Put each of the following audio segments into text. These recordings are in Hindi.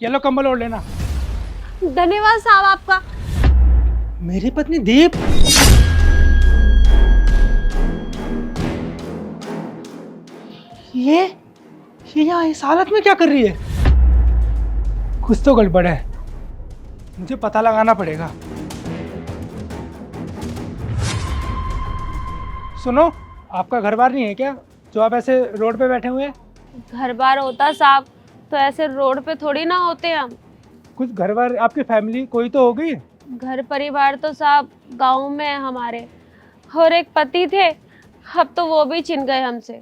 ये लो कंबल ओढ़ लेना। धन्यवाद साहब आपका। मेरी पत्नी दीप? ये यहाँ इस हालत में क्या कर रही है? कुछ तो गड़बड़ है, मुझे पता लगाना पड़ेगा। सुनो, आपका घर बार नहीं है क्या जो आप ऐसे रोड पे बैठे हुए हैं? घर बार होता साहब तो ऐसे रोड पे थोड़ी ना होते हम। कुछ घर बार आपकी फैमिली कोई तो होगी। घर परिवार तो साहब गांव में है हमारे, और एक पति थे, अब तो वो भी छिन गए हमसे।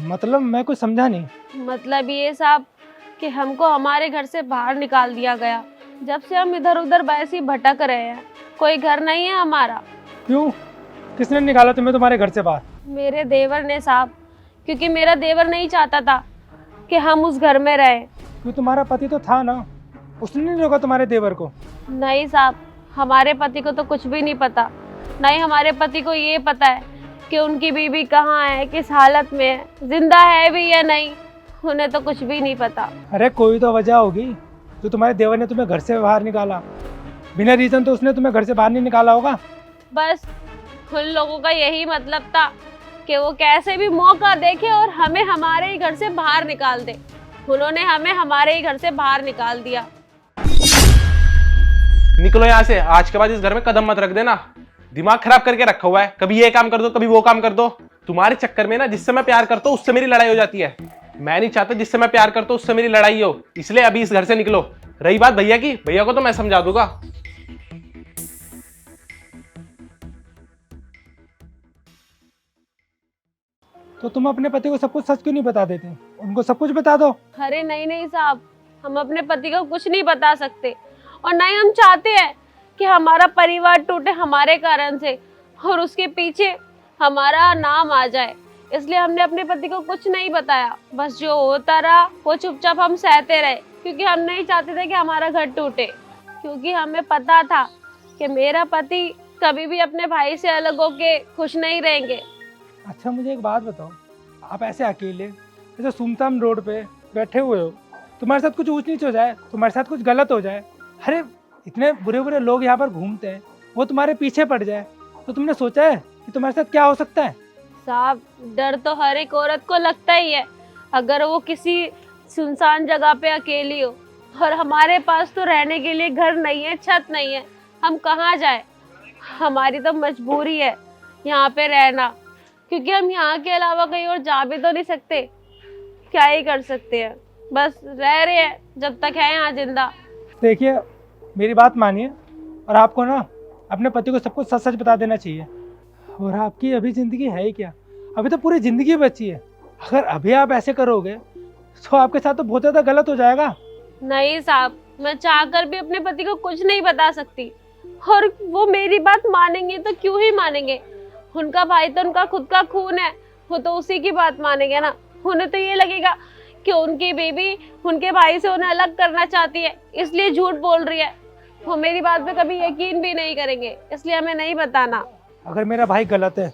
मतलब मैं कुछ समझा नहीं। मतलब ये साहब कि हमको हमारे घर से बाहर निकाल दिया गया। जब से हम इधर उधर वैसे ही भटक रहे हैं, कोई घर नहीं है हमारा। क्यों? किसने निकाला तुम्हें तुम्हारे घर से बाहर? मेरे देवर ने साहब, क्योंकि मेरा देवर नहीं चाहता था कि हम उस घर में रहें। क्यों, तुम्हारा पति तो था ना, उसने नहीं रोका तुम्हारे देवर को? नहीं साहब, हमारे पति को तो कुछ भी नहीं पता। नहीं हमारे पति को ये पता है कि उनकी बीवी कहाँ है, किस हालत में है, जिंदा है भी या नहीं, उन्हें तो कुछ भी नहीं पता। अरे कोई तो वजह होगी जो तुम्हारे देवर ने तुम्हें घर से बाहर निकाला। बिना रीजन तो उसने तुम्हें घर से बाहर नहीं निकाला होगा। बस उन लोगों का यही मतलब था कि वो कैसे भी मौका देखे और हमें हमारे ही घर से बाहर निकाल दे। उन्होंने हमें हमारे ही घर से बाहर निकाल दिया। निकलो यहाँ से, आज के बाद इस घर में कदम मत रख देना। दिमाग खराब करके रखा हुआ है, कभी ये काम कर दो कभी वो काम कर दो। तुम्हारे चक्कर में ना जिससे मैं प्यार करता हूँ उससे मेरी लड़ाई हो जाती है। मैं नहीं चाहता जिससे मैं प्यार करता हूँ उससे मेरी लड़ाई हो, इसलिए अभी इस घर से निकलो। रही बात भैया की, भैया को तो मैं समझा दूंगा। तो तुम अपने पति को सब कुछ सच क्यों नहीं बता देते? उनको सब कुछ बता दो। अरे नहीं नहीं साहब, हम अपने पति को कुछ नहीं बता सकते, और नहीं हम चाहते हैं कि हमारा परिवार टूटे हमारे कारण से और उसके पीछे हमारा नाम आ जाए। इसलिए हमने अपने पति को कुछ नहीं बताया। बस जो होता रहा वो चुपचाप हम सहते रहे, क्योंकि हम नहीं चाहते थे कि हमारा घर टूटे। क्योंकि हमें पता था कि मेरा पति कभी भी अपने भाई से अलग होके खुश नहीं रहेंगे। अच्छा मुझे एक बात बताओ, आप ऐसे अकेले ऐसे सुनसान रोड पे बैठे हुए हो, तुम्हारे साथ कुछ ऊंच नीच हो जाए, तुम्हारे साथ कुछ गलत हो जाए, अरे इतने बुरे बुरे लोग यहाँ पर घूमते हैं, वो तुम्हारे पीछे पड़ जाए, तो तुमने सोचा है कि तुम्हारे साथ क्या हो सकता है? साहब डर तो हर एक औरत को लगता ही है, अगर वो किसी सुनसान जगह पे अकेली हो, और हमारे पास तो रहने के लिए घर नहीं है, छत नहीं है, हम कहाँ जाए। हमारी तो मजबूरी है यहाँ पे रहना, क्योंकि हम यहाँ के अलावा कहीं और जा भी तो नहीं सकते। क्या ही कर सकते हैं, बस रह रहे हैं जब तक है यहाँ जिंदा। देखिए मेरी बात मानिए, और आपको ना अपने पति को सब कुछ सच सच बता देना चाहिए। और आपकी अभी ज़िंदगी है ही क्या, अभी तो पूरी ज़िंदगी बची है। अगर अभी आप ऐसे करोगे तो आपके साथ तो बहुत ज़्यादा गलत हो जाएगा। नहीं साहब, मैं चाहकर भी अपने पति को कुछ नहीं बता सकती, और वो मेरी बात मानेंगे तो क्यों ही मानेंगे। उनका भाई तो उनका खुद का खून है, वो तो उसी की बात मानेंगे ना। उन्हें तो ये लगेगा कि उनकी बीवी उनके भाई से उन्हें अलग करना चाहती है, इसलिए झूठ बोल रही है। वो मेरी बात पे कभी यकीन भी नहीं करेंगे, इसलिए हमें नहीं बताना। अगर मेरा भाई गलत है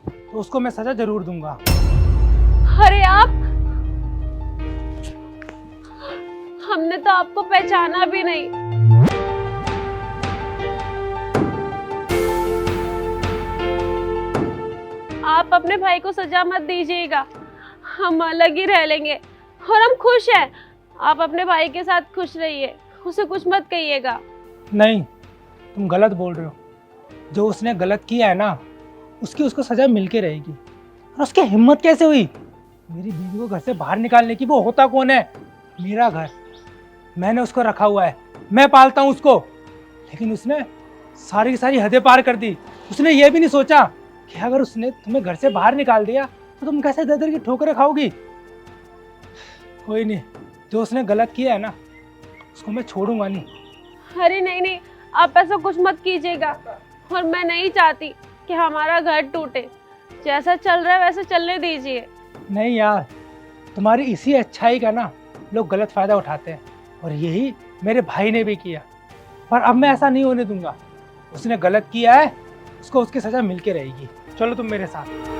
तो उसको मैं सज़ा ज़रूर दूंगा। अरे आप, हमने तो आपको पहचाना भी नहीं। आप अपने भाई को सजा मत दीजिएगा, हम अलग ही रह लेंगे और हम खुश हैं। आप अपने भाई के साथ खुश रहिए, उसे कुछ मत कहिएगा। नहीं, तुम गलत बोल रहे हो। जो उसने गलत किया है ना, उसकी उसको सजा मिल के रहेगी। और उसकी हिम्मत कैसे हुई मेरी बीवी को घर से बाहर निकालने की? वो होता कौन है? मेरा घर, मैंने उसको रखा हुआ है, मैं पालता हूँ उसको। लेकिन उसने सारी की सारी हदें पार कर दी। उसने ये भी नहीं सोचा कि अगर उसने तुम्हें घर से बाहर निकाल दिया तो तुम कैसे दर दर की ठोकरें खाओगी। कोई नहीं, जो उसने गलत किया है ना, उसको मैं छोड़ूंगा नहीं। अरे नहीं नहीं, आप ऐसा कुछ मत कीजिएगा, और मैं नहीं चाहती कि हमारा घर टूटे। जैसा चल रहा है वैसे चलने दीजिए। नहीं यार, तुम्हारी इसी अच्छाई का ना लोग गलत फ़ायदा उठाते हैं, और यही मेरे भाई ने भी किया। पर अब मैं ऐसा नहीं होने दूंगा। उसने गलत किया है, उसको उसकी सज़ा मिल के रहेगी। चलो तुम मेरे साथ।